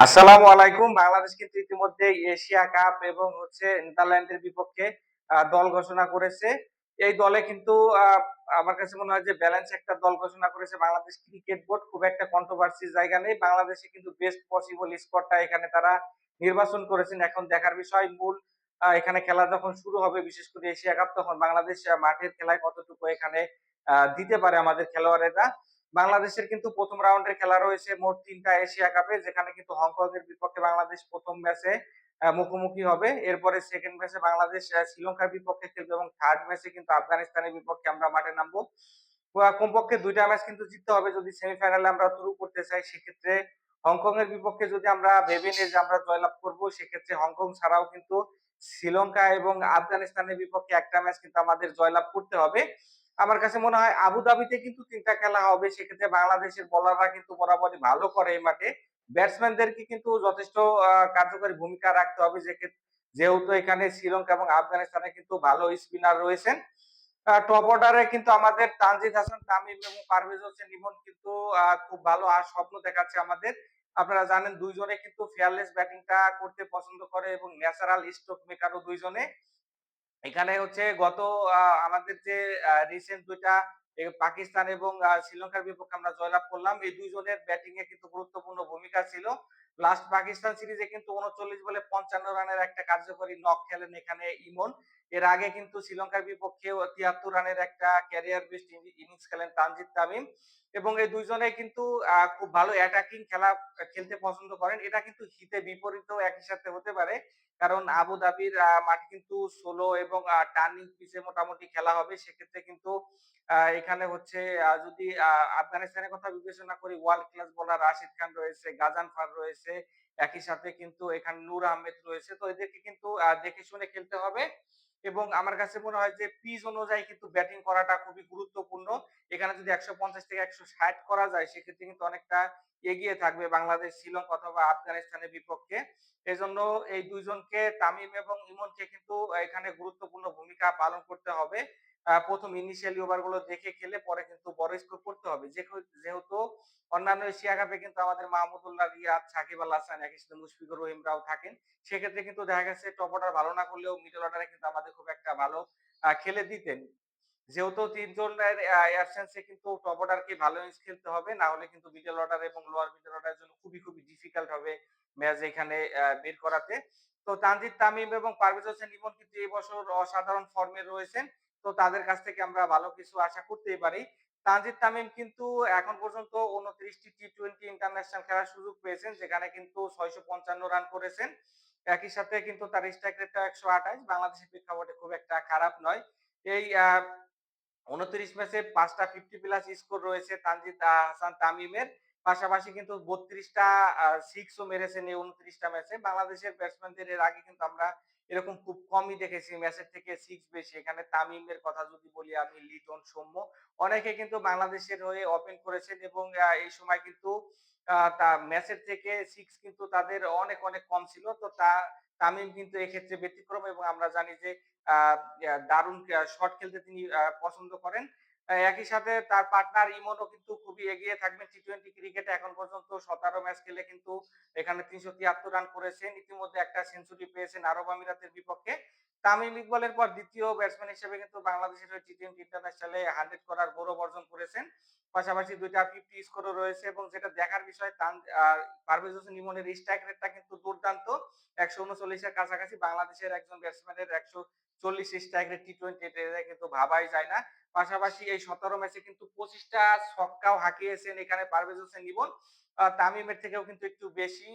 আসসালামু আলাইকুম। বাংলাদেশ কিন্তু ইতিমধ্যেই এশিয়া কাপ এবং নেদারল্যান্ডের বিপক্ষে দল ঘোষণা করেছে। এই দলে কিন্তু আ আমার কাছে মনে হয় যে ব্যালেন্স একটা দল ঘোষণা করেছে বাংলাদেশ ক্রিকেট বোর্ড। খুব একটা কন্ট্রোভার্সির জায়গা নেই। বাংলাদেশে কিন্তু বেস্ট পসিবল স্কোয়াডটা এখানে তারা নির্বাচন করেছেন। এখন দেখার বিষয় মূল এখানে খেলা যখন শুরু হবে বিশেষ করে এশিয়া কাপ তখন বাংলাদেশ মাঠের খেলায় কতটুকু এখানে দিতে পারে আমাদের খেলোয়াড়েরা। বাংলাদেশের কিন্তু ১ম রাউন্ডের খেলা রয়েছে মোট ৩ টা এশিয়া কাপে যেখানে কিন্তু হংকং এর বিপক্ষে বাংলাদেশ ১ম ম্যাচে মুখোমুখি হবে। এরপরে 2nd ম্যাচে বাংলাদেশ শ্রীলঙ্কার বিপক্ষে খেলবে এবং 3rd ম্যাচে কিন্তু আফগানিস্তানের বিপক্ষে আমরা মাঠে নামবো। কমপক্ষে ২ টা ম্যাচ কিন্তু জিততে হবে যদি সেমিফাইনালে আমরা থ্রু করতে চাই। সেক্ষেত্রে হংকং এর বিপক্ষে যদি আমরা ভেবে নিই যে আমরা জয়লাভ করব, সেক্ষেত্রে হংকং ছাড়াও কিন্তু শ্রীলঙ্কা এবং আফগানিস্তানের বিপক্ষে একটা ম্যাচ কিন্তু আমাদের জয়লাভ করতে হবে। আমার কাছে মনে হয় আবুধাবিতে কিন্তু ৩ টা খেলা হবে। সেক্ষেত্রে বাংলাদেশের বোলাররা কিন্তু বরাবরই ভালো করে এই মাঠে। ব্যাটসম্যানদেরকে কিন্তু যথেষ্ট কার্যকরী ভূমিকা রাখতে হবে যেহেতু এখানে শ্রীলঙ্কা এবং আফগানিস্তানে কিন্তু ভালো স্পিনার রয়েছেন। টপ অর্ডারে কিন্তু আমাদের তানজিদ হাসান তামিম এবং পারভেজ হোসেন ইমন কিন্তু খুব ভালো স্বপ্ন দেখাচ্ছে আমাদের। আপনারা জানেন ২ জনে কিন্তু ফিয়ারলেস ব্যাটিংটা করতে পছন্দ করে এবং ন্যাচারাল স্ট্রোক মেকারও ২ জনে। এখানে গত আমাদের যে রিসেন্ট ২ টা পাকিস্তান এবং শ্রীলঙ্কার বিপক্ষে আমরা জয়লাভ করলাম। এই ২ জনের ব্যাটিং এ কিন্তু গুরুত্বপূর্ণ ভূমিকা ছিল। লাস্ট পাকিস্তান সিরিজে কিন্তু ৩৯ বলে ৫৫ রানের একটা কার্যকরী নক খেলেন এখানে ইমন। এর আগে কিন্তু শ্রীলঙ্কার বিপক্ষেও ৭৩ রানের একটা ক্যারিয়ার বেস্ট ইনিংস খেলেন তানজিদ তামিম। এবং এই ২ জনেই কিন্তু খুব ভালো অ্যাটাকিং খেলা খেলতে পছন্দ করেন। এটা কিন্তু হিতে বিপরীতও একই সাথে হতে পারে। কারণ আবুধাবির মাঠে কিন্তু স্লো এবং টার্নিং পিচে মোটামুটি খেলা হবে। সেক্ষেত্রে কিন্তু এখানে যদি আফগানিস্তানের কথা বিবেচনা করি world class bowler Rashid Khan রয়েছে, গাজানফার রয়েছে। একই সাথে কিন্তু এখানে নূর আহমেদ রয়েছে। তো এদেরকে কিন্তু দেখে শুনে খেলতে হবে। এবং আমার কাছে মনে হয় যে পিচ অনুযায়ী কিন্তু ব্যাটিং করাটা খুবই গুরুত্বপূর্ণ। এখানে যদি ১৫০ থেকে ১৬০ করা যায় সেক্ষেত্রে কিন্তু অনেকটা এগিয়ে থাকবে বাংলাদেশ, শ্রীলঙ্কা অথবা আফগানিস্তানের বিপক্ষে। এজন্য এই ২ জনকে তামিম এবং ইমনকে কিন্তু এখানে গুরুত্বপূর্ণ ভূমিকা পালন করতে হবে। ১ম ইনিশিয়ালি ওভারগুলো দেখে খেলে পরে কিন্তু বড় স্কোর করতে হবে। যেহেতু অন্যান্য এশিয়া কাপে কিন্তু আমাদের মাহমুদুল্লাহ রিয়াদ, সাকিব আল হাসান একই সাথে মুশফিকুর রহিমরাও থাকেন। সেক্ষেত্রে কিন্তু দেখা গেছে টপ অর্ডার ভালো না করলেও মিডল অর্ডারে কিন্তু আমাদের খুব একটা ভালো খেলে দিতেন। যেহেতু ৩ জনের অ্যাবসেন্স এ কিন্তু টপ অর্ডারকে ভালো ইনিংস খেলতে হবে। না হলে কিন্তু মিডল অর্ডার এবং লোয়ার মিডল অর্ডারের জন্য খুবই ডিফিকাল্ট হবে ম্যাচ এখানে বের করাতে। তো তানজিদ তামিম এবং পারভেজ হোসেন ইমন কিন্তু এই বছর অসাধারণ ফর্মে রয়েছেন। তো তাদের কাছ থেকে আমরা ভালো কিছু আশা করতেই পারি। তানজিদ তামিম কিন্তু এখন পর্যন্ত ২৯ টি টি-২০ ইন্টারন্যাশনাল খেলার সুযোগ পেয়েছেন। যেখানে কিন্তু ৬৫৫ রান করেছেন। একই সাথে কিন্তু তার স্ট্রাইক রেটটা ১২৮। বাংলাদেশের প্রেক্ষাপটে খুব একটা খারাপ নয়। এই ২৯ ম্যাচে ৫ টা ৫০ প্লাস স্কোর রয়েছে তানজিদ হাসান তামিমের। পাশাপাশি কিন্তু ৩২ টা ৬ ও মেরেছেন এই ২৯ টা ম্যাচে। বাংলাদেশের ব্যাটসম্যানদের এর আগে কিন্তু আমরা এরকম খুব কমই দেখেছি ম্যাচের থেকে ৬ বেশি। এখানে তামিমের কথা যদি বলি আমি, লিটন, সৌম্য অনেকে কিন্তু বাংলাদেশের হয়ে ওপেন করেছেন এবং এই সময় কিন্তু ম্যাচের থেকে ৬ কিন্তু তাদের অনেক কম ছিল। তো তামিম কিন্তু এক্ষেত্রে ব্যতিক্রম এবং আমরা জানি যে আ দারুণ শট খেলতে তিনি পছন্দ করেন। একই সাথে তার পার্টনার ইমনও কিন্তু খুবই এগিয়ে থাকবেন টি-২০ ক্রিকেটে এখন পর্যন্ত ১৭ ম্যাচ খেলে কিন্তু এখানে ৩৭৩ রান করেছেন। ইতিমধ্যে একটা সেঞ্চুরি পেয়েছেন আরব আমিরাতের বিপক্ষে। তামিম ইকবালের পর ২য় ব্যাটসম্যান হিসেবে কিন্তু বাংলাদেশের হয়ে টি-২০ ইন্টারন্যাশনালে ১০০ করার গৌরব অর্জন করেছেন। পাশাপাশি ২ টা ৫০ স্কোরও রয়েছে এবং যেটা দেখার বিষয় পারভেজ হোসেন ইমনের স্ট্রাইক রেটটা কিন্তু দুর্দান্ত। ১৩৯ এর কাছাকাছি বাংলাদেশের একজন ব্যাটসম্যানের ১৪০ স্ট্রাইক রেট টি-২০ এটা কিন্তু ভাবাই যায় না। পাশাপাশি এই ১৭ ম্যাচে কিন্তু ২৫ টা ছক্কাও হাঁকিয়েছেন এখানে পারভেজ হোসেন ইমন। তামিমের থেকেও কিন্তু একটু বেশি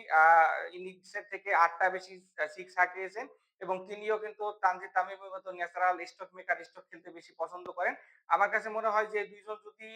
ইনিংসের থেকে ৮ টা বেশি ৬ হাঁকিয়েছেন এবং তিনিও কিন্তু তানজিদ তামিমের মতো ন্যাচারাল স্ট্রোক মেকার স্ট্রোক খেলতে বেশি পছন্দ করেন। আমার কাছে মনে হয় যে ২ জন যদি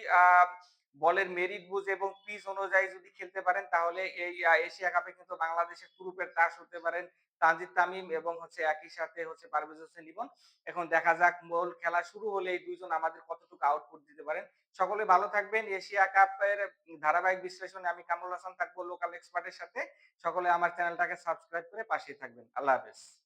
বলের মেরিট বুঝে এবং পিচ অনুযায়ী যদি খেলতে পারেন তাহলে এই এশিয়া কাপে কিন্তু বাংলাদেশের গ্রুপের তাস হতে পারেন তানজিদ তামিম এবং একই সাথে পারভেজ হোসেন ইমন। এখন দেখা যাক মূল খেলা শুরু হলে এই ২ জন আমাদের কতটুকু আউটপুট দিতে পারেন। সকলে ভালো থাকবেন। এশিয়া কাপের ধারাবাহিক বিশ্লেষণে আমি কামরুল হাসান থাকবো লোকাল এক্সপার্ট এর সাথে। সকলে আমার চ্যানেলটাকে সাবস্ক্রাইব করে পাশেই থাকবেন। আল্লাহ হাফেজ।